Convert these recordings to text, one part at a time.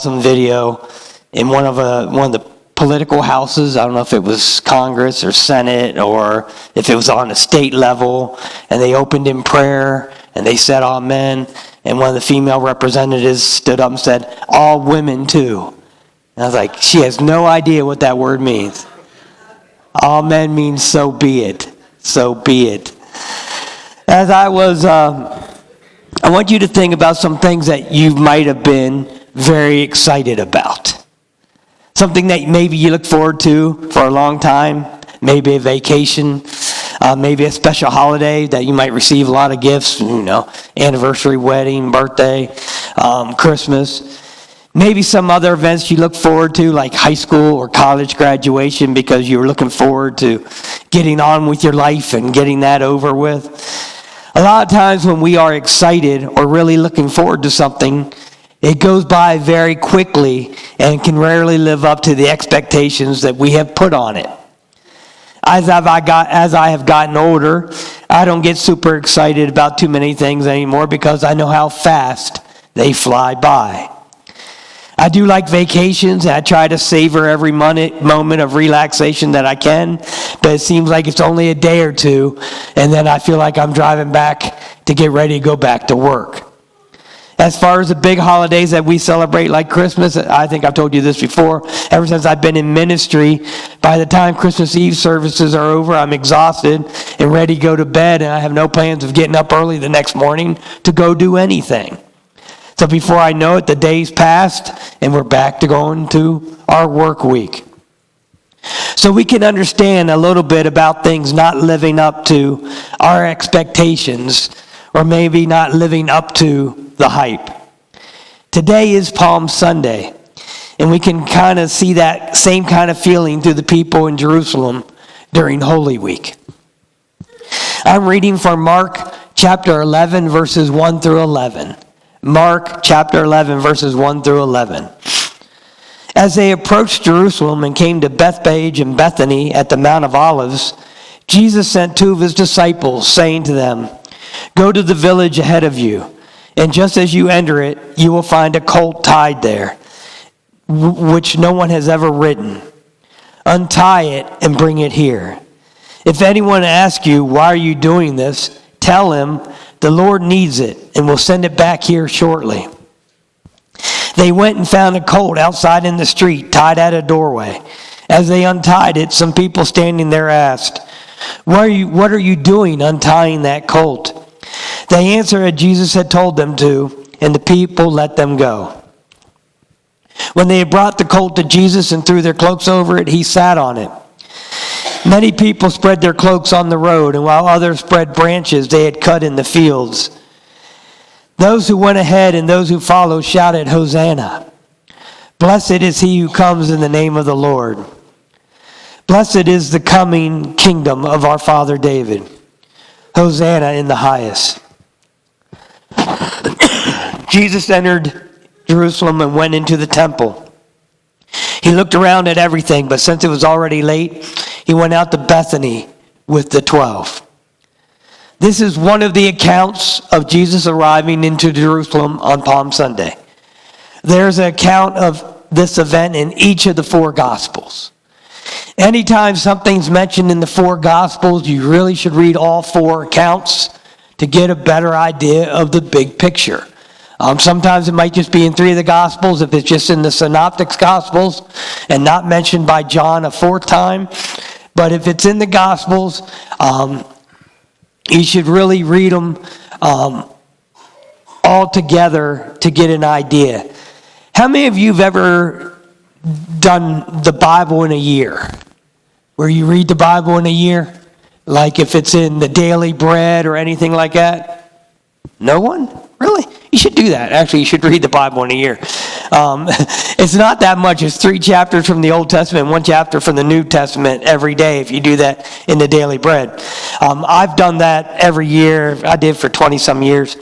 some video in one of the political houses. I don't know if it was Congress or Senate or if it was on a state level, and they opened in prayer and they said amen, and one of the female representatives stood up and said, all women too. And I was like, she has no idea what that word means. Amen means so be it. So be it. As I want you to think about some things that you might have been very excited about. Something that maybe you look forward to for a long time, maybe a vacation, maybe a special holiday that you might receive a lot of gifts, anniversary, wedding, birthday, Christmas. Maybe some other events you look forward to, like high school or college graduation, because you were looking forward to getting on with your life and getting that over with. A lot of times when we are excited or really looking forward to something, it goes by very quickly and can rarely live up to the expectations that we have put on it. As I have gotten older, I don't get super excited about too many things anymore because I know how fast they fly by. I do like vacations, and I try to savor every moment of relaxation that I can, but it seems like it's only a day or two, and then I feel like I'm driving back to get ready to go back to work. As far as the big holidays that we celebrate, like Christmas, I think I've told you this before, ever since I've been in ministry, by the time Christmas Eve services are over, I'm exhausted and ready to go to bed, and I have no plans of getting up early the next morning to go do anything. So before I know it, the day's passed, and we're back to going to our work week. So we can understand a little bit about things not living up to our expectations, or maybe not living up to the hype. Today is Palm Sunday, and we can kind of see that same kind of feeling through the people in Jerusalem during Holy Week. I'm reading from Mark chapter 11, verses 1 through 11. Mark chapter 11, verses 1 through 11. As they approached Jerusalem and came to Bethphage and Bethany at the Mount of Olives, Jesus sent two of his disciples, saying to them, "Go to the village ahead of you, and just as you enter it, you will find a colt tied there, which no one has ever ridden. Untie it and bring it here. If anyone asks you, 'Why are you doing this?' tell him, 'The Lord needs it, and will send it back here shortly.'" They went and found a colt outside in the street, tied at a doorway. As they untied it, some people standing there asked, What are you doing untying that colt?" They answered as Jesus had told them to, and the people let them go. When they had brought the colt to Jesus and threw their cloaks over it, he sat on it. Many people spread their cloaks on the road, and while others spread branches they had cut in the fields. Those who went ahead and those who followed shouted, "Hosanna! Blessed is he who comes in the name of the Lord. Blessed is the coming kingdom of our father David. Hosanna in the highest." Jesus entered Jerusalem and went into the temple. He looked around at everything, but since it was already late, he went out to Bethany with the 12. This is one of the accounts of Jesus arriving into Jerusalem on Palm Sunday. There's an account of this event in each of the four Gospels. Anytime something's mentioned in the four Gospels, you really should read all four accounts to get a better idea of the big picture. Sometimes it might just be in three of the Gospels if it's just in the Synoptic Gospels and not mentioned by John a fourth time. But if it's in the Gospels, you should really read them all together to get an idea. How many of you have ever done the Bible in a year? Where you read the Bible in a year? Like if it's in the Daily Bread or anything like that? No one? Really? You should do that. Actually, you should read the Bible in a year. It's not that much. It's 3 chapters from the Old Testament, 1 chapter from the New Testament every day if you do that in the Daily Bread. I've done that every year. I did for 20-some years.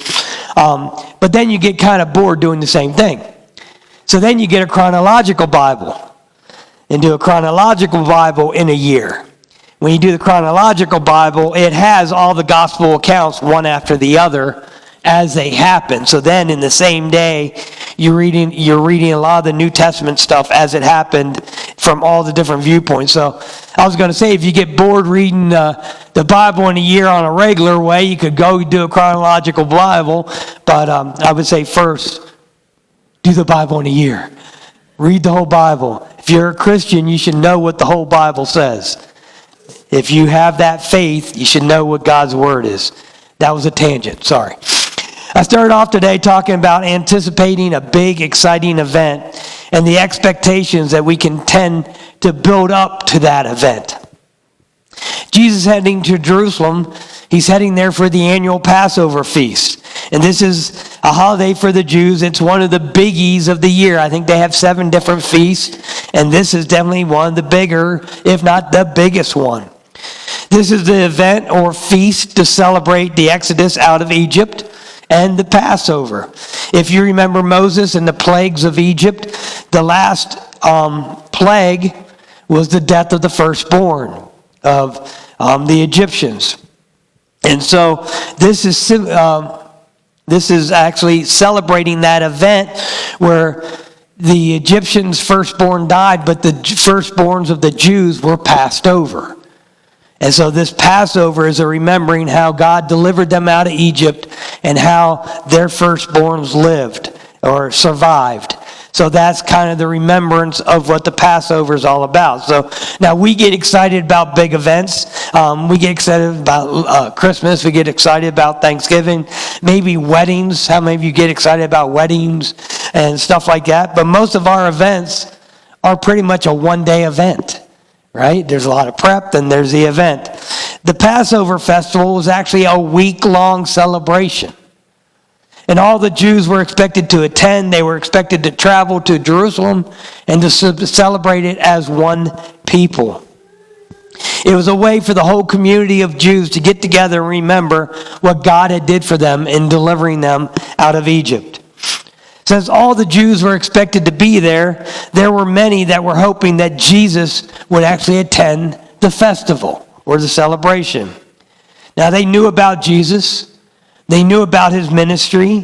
But then you get kind of bored doing the same thing. So then you get a chronological Bible and do a chronological Bible in a year. When you do the chronological Bible, it has all the gospel accounts one after the other as they happen. So then in the same day, you're reading a lot of the New Testament stuff as it happened from all the different viewpoints. So I was going to say, if you get bored reading the Bible in a year on a regular way, you could go do a chronological Bible. But I would say first, do the Bible in a year. Read the whole Bible. If you're a Christian, you should know what the whole Bible says. If you have that faith, you should know what God's Word is. That was a tangent, sorry. I started off today talking about anticipating a big, exciting event and the expectations that we can tend to build up to that event. Jesus heading to Jerusalem, he's heading there for the annual Passover feast. And this is a holiday for the Jews. It's one of the biggies of the year. I think they have 7 different feasts, and this is definitely one of the bigger, if not the biggest one. This is the event or feast to celebrate the Exodus out of Egypt and the Passover. If you remember Moses and the plagues of Egypt, the last plague was the death of the firstborn of the Egyptians. And so this is actually celebrating that event where the Egyptians' firstborn died, but the firstborns of the Jews were passed over. And so this Passover is a remembering how God delivered them out of Egypt and how their firstborns lived or survived. So that's kind of the remembrance of what the Passover is all about. So now we get excited about big events. We get excited about Christmas. We get excited about Thanksgiving. Maybe weddings. How many of you get excited about weddings and stuff like that? But most of our events are pretty much a one-day event. Right? There's a lot of prep, then there's the event. The Passover festival was actually a week-long celebration. And all the Jews were expected to attend. They were expected to travel to Jerusalem and to celebrate it as one people. It was a way for the whole community of Jews to get together and remember what God had did for them in delivering them out of Egypt. Since all the Jews were expected to be there, there were many that were hoping that Jesus would actually attend the festival or the celebration. Now, they knew about Jesus. They knew about his ministry.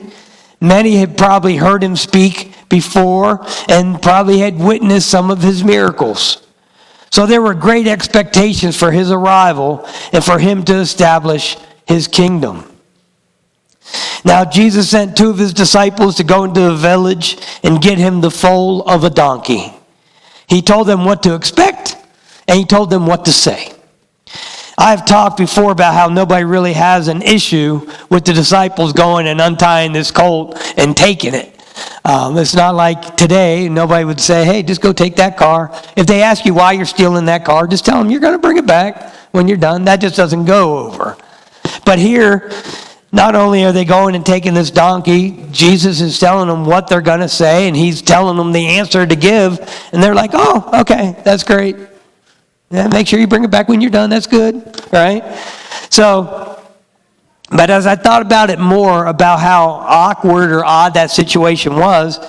Many had probably heard him speak before and probably had witnessed some of his miracles. So there were great expectations for his arrival and for him to establish his kingdom. Now, Jesus sent 2 of his disciples to go into the village and get him the foal of a donkey. He told them what to expect, and he told them what to say. I've talked before about how nobody really has an issue with the disciples going and untying this colt and taking it. It's not like today, nobody would say, hey, just go take that car. If they ask you why you're stealing that car, just tell them you're going to bring it back when you're done. That just doesn't go over. But here, not only are they going and taking this donkey, Jesus is telling them what they're going to say, and he's telling them the answer to give. And they're like, oh, okay, that's great. Yeah, make sure you bring it back when you're done. That's good, right? So, but as I thought about it more, about how awkward or odd that situation was,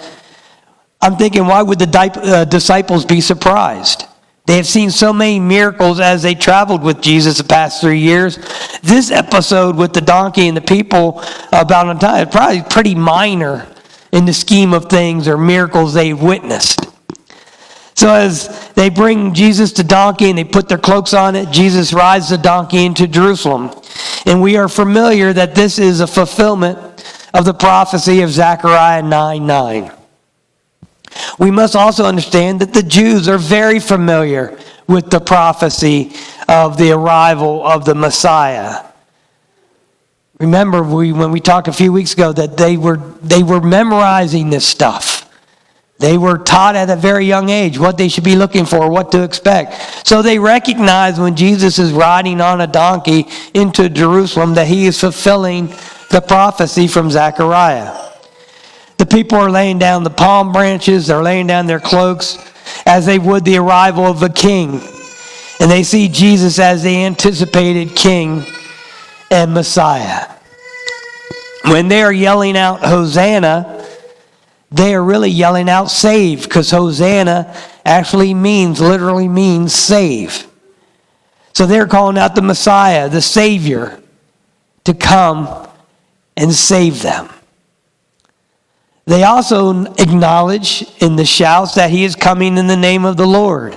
I'm thinking, why would the disciples be surprised? They have seen so many miracles as they traveled with Jesus the past 3 years. This episode with the donkey and the people about on time is probably pretty minor in the scheme of things or miracles they've witnessed. So as they bring Jesus the donkey and they put their cloaks on it, Jesus rides the donkey into Jerusalem. And we are familiar that this is a fulfillment of the prophecy of Zechariah 9:9. We must also understand that the Jews are very familiar with the prophecy of the arrival of the Messiah. Remember, when we talked a few weeks ago that they were memorizing this stuff. They were taught at a very young age what they should be looking for, what to expect. So they recognize when Jesus is riding on a donkey into Jerusalem that he is fulfilling the prophecy from Zechariah. The people are laying down the palm branches, they're laying down their cloaks as they would the arrival of a king. And they see Jesus as the anticipated king and Messiah. When they are yelling out, Hosanna, they are really yelling out save, because Hosanna actually literally means save. So they're calling out the Messiah, the Savior, to come and save them. They also acknowledge in the shouts that he is coming in the name of the Lord.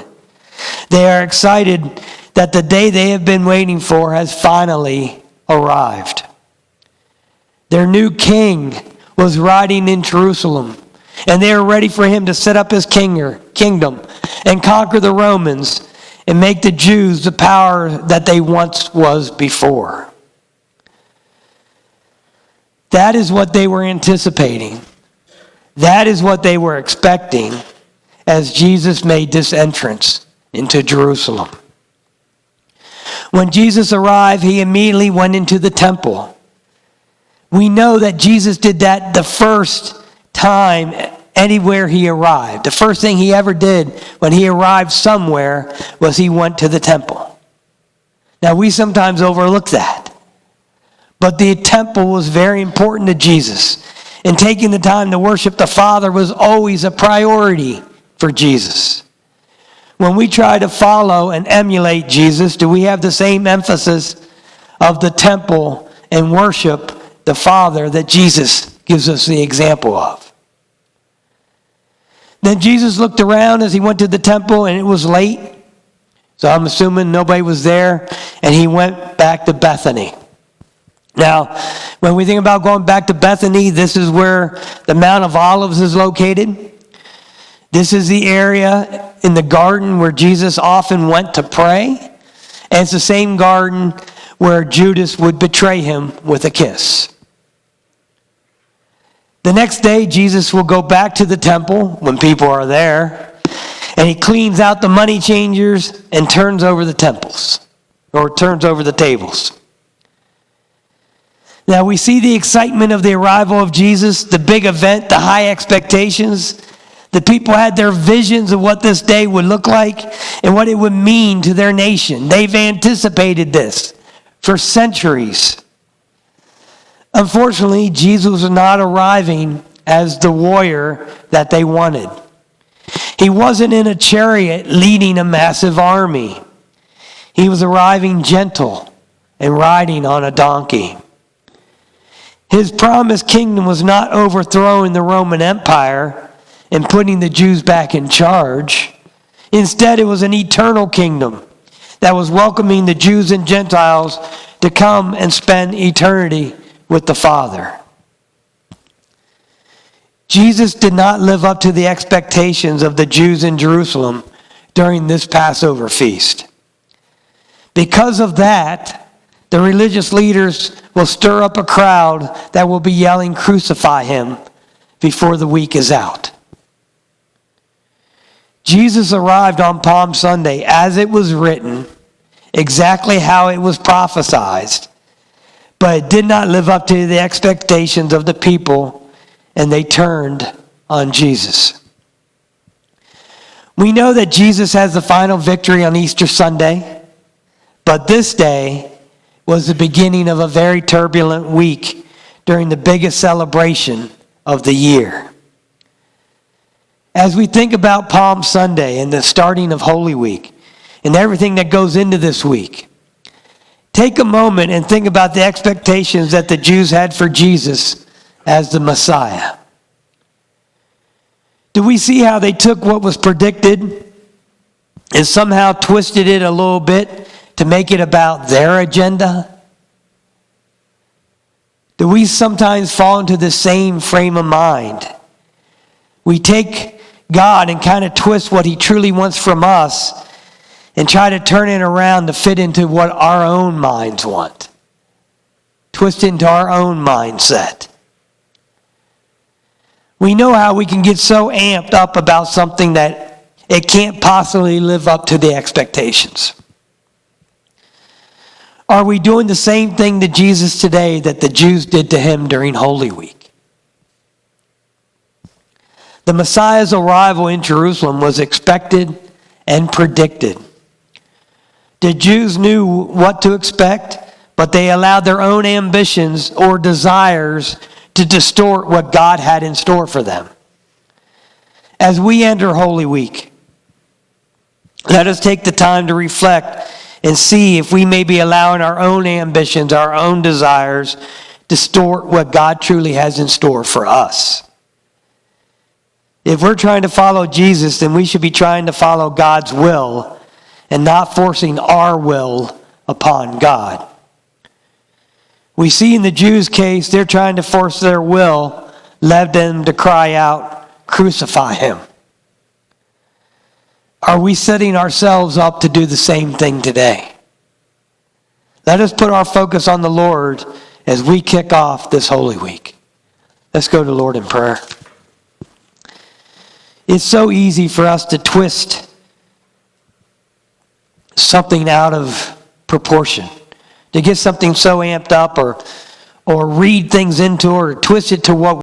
They are excited that the day they have been waiting for has finally arrived. Their new king was riding in Jerusalem, and they were ready for him to set up his kingdom and conquer the Romans and make the Jews the power that they once was before. That is what they were anticipating. That is what they were expecting as Jesus made this entrance into Jerusalem. When Jesus arrived, he immediately went into the temple. We know that Jesus did that the first time anywhere he arrived. The first thing he ever did when he arrived somewhere was he went to the temple. Now, we sometimes overlook that. But the temple was very important to Jesus. And taking the time to worship the Father was always a priority for Jesus. When we try to follow and emulate Jesus, do we have the same emphasis of the temple and worship the Father that Jesus gives us the example of? Then Jesus looked around as he went to the temple, and it was late. So I'm assuming nobody was there, and he went back to Bethany. Now, when we think about going back to Bethany, this is where the Mount of Olives is located. This is the area in the garden where Jesus often went to pray. And it's the same garden where Judas would betray him with a kiss. The next day, Jesus will go back to the temple when people are there, and he cleans out the money changers and turns over the tables. Now we see the excitement of the arrival of Jesus, the big event, the high expectations. The people had their visions of what this day would look like and what it would mean to their nation. They've anticipated this for centuries. Unfortunately, Jesus was not arriving as the warrior that they wanted. He wasn't in a chariot leading a massive army. He was arriving gentle and riding on a donkey. His promised kingdom was not overthrowing the Roman Empire and putting the Jews back in charge. Instead, it was an eternal kingdom that was welcoming the Jews and Gentiles to come and spend eternity with the Father. Jesus did not live up to the expectations of the Jews in Jerusalem during this Passover feast. Because of that, the religious leaders will stir up a crowd that will be yelling, "Crucify him," before the week is out. Jesus arrived on Palm Sunday as it was written, exactly how it was prophesied, but it did not live up to the expectations of the people, and they turned on Jesus. We know that Jesus has the final victory on Easter Sunday, but this day was the beginning of a very turbulent week during the biggest celebration of the year. As we think about Palm Sunday and the starting of Holy Week and everything that goes into this week, take a moment and think about the expectations that the Jews had for Jesus as the Messiah. Do we see how they took what was predicted and somehow twisted it a little bit to make it about their agenda? Do we sometimes fall into the same frame of mind? We take God and kind of twist what he truly wants from us and try to turn it around to fit into what our own minds want. Twist into our own mindset. We know how we can get so amped up about something that it can't possibly live up to the expectations. Are we doing the same thing to Jesus today that the Jews did to him during Holy Week? The Messiah's arrival in Jerusalem was expected and predicted. The Jews knew what to expect, but they allowed their own ambitions or desires to distort what God had in store for them. As we enter Holy Week, let us take the time to reflect and see if we may be allowing our own ambitions, our own desires, distort what God truly has in store for us. If we're trying to follow Jesus, then we should be trying to follow God's will and not forcing our will upon God. We see in the Jews' case, they're trying to force their will, led them to cry out, "Crucify him." Are we setting ourselves up to do the same thing today? Let us put our focus on the Lord as we kick off this Holy Week. Let's go to the Lord in prayer. It's so easy for us to twist something out of proportion, to get something so amped up or read things into or twist it to what